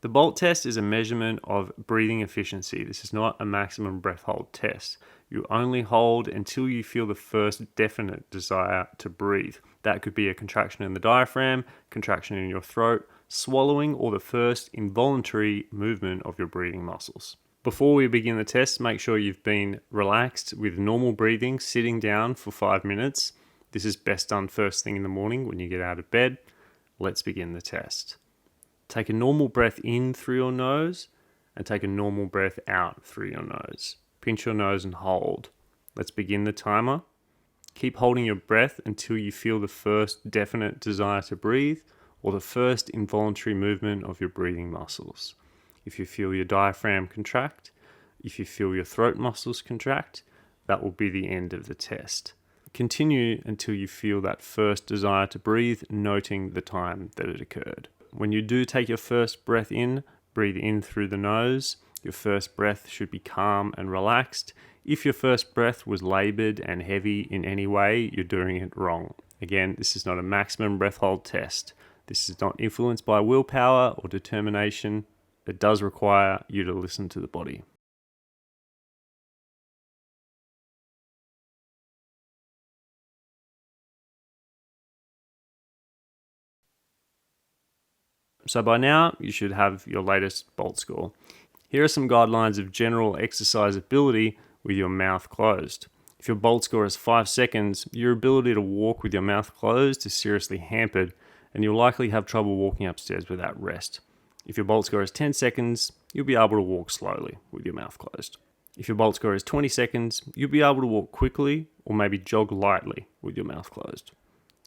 The BOLT test is a measurement of breathing efficiency. This is not a maximum breath hold test. You only hold until you feel the first definite desire to breathe. That could be a contraction in the diaphragm, contraction in your throat, swallowing, or the first involuntary movement of your breathing muscles. Before we begin the test, make sure you've been relaxed with normal breathing, sitting down for 5 minutes. This is best done first thing in the morning when you get out of bed. Let's begin the test. Take a normal breath in through your nose and take a normal breath out through your nose. Pinch your nose and hold. Let's begin the timer. Keep holding your breath until you feel the first definite desire to breathe or the first involuntary movement of your breathing muscles. If you feel your diaphragm contract, if you feel your throat muscles contract, that will be the end of the test. Continue until you feel that first desire to breathe, noting the time that it occurred. When you do take your first breath in, breathe in through the nose. Your first breath should be calm and relaxed. If your first breath was labored and heavy in any way, you're doing it wrong. Again, this is not a maximum breath hold test. This is not influenced by willpower or determination. It does require you to listen to the body. So by now, you should have your latest BOLT score. Here are some guidelines of general exercise ability with your mouth closed. If your BOLT score is 5 seconds, your ability to walk with your mouth closed is seriously hampered, and you'll likely have trouble walking upstairs without rest. If your BOLT score is 10 seconds, you'll be able to walk slowly with your mouth closed. If your BOLT score is 20 seconds, you'll be able to walk quickly or maybe jog lightly with your mouth closed.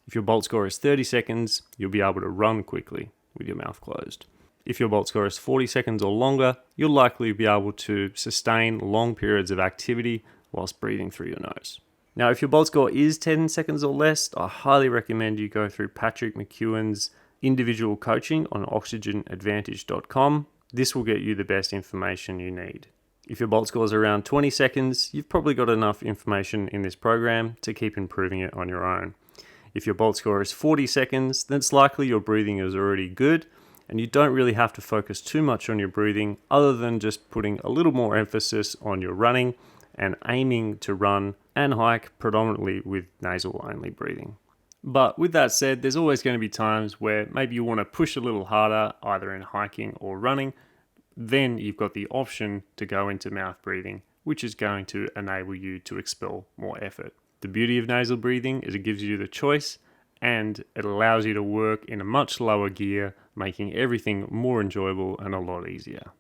If your BOLT score is 30 seconds, you'll be able to run quickly with your mouth closed. If your BOLT score is 40 seconds or longer, you'll likely be able to sustain long periods of activity whilst breathing through your nose. Now, if your BOLT score is 10 seconds or less, I highly recommend you go through Patrick McEwen's individual coaching on oxygenadvantage.com. This will get you the best information you need. If your BOLT score is around 20 seconds, you've probably got enough information in this program to keep improving it on your own. If your BOLT score is 40 seconds, then it's likely your breathing is already good and you don't really have to focus too much on your breathing other than just putting a little more emphasis on your running and aiming to run and hike predominantly with nasal only breathing. But with that said, there's always going to be times where maybe you want to push a little harder, either in hiking or running. Then you've got the option to go into mouth breathing, which is going to enable you to expel more effort. The beauty of nasal breathing is it gives you the choice and it allows you to work in a much lower gear, making everything more enjoyable and a lot easier.